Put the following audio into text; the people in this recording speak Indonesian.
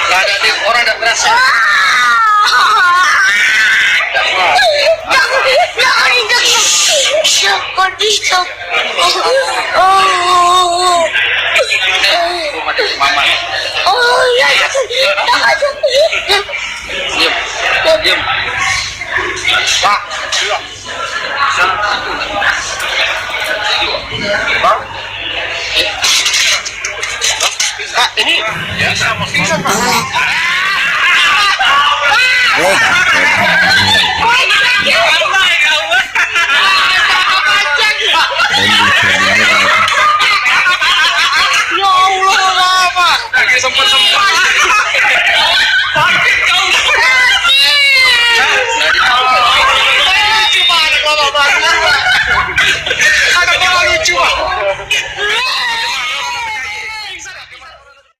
Gak ada nih, orang ada berasa. Jangan bisa. Rumah dari mama. Oh ya, Diam, diam. Pak. Bang. Pak, ini. Ya, sama. Eh,